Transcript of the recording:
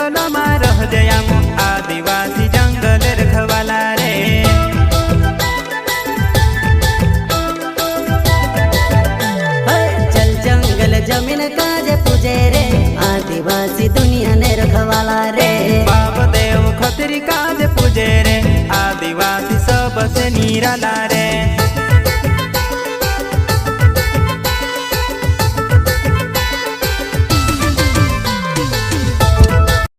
जंगल में रह जया आदिवासी जंगल रखवाला रे। चल जंगल जमीन काजे पूजे रे आदिवासी दुनिया ने रखवाला रे। बाप देव खतरी काज पूजे रे आदिवासी सबसे निराला रे।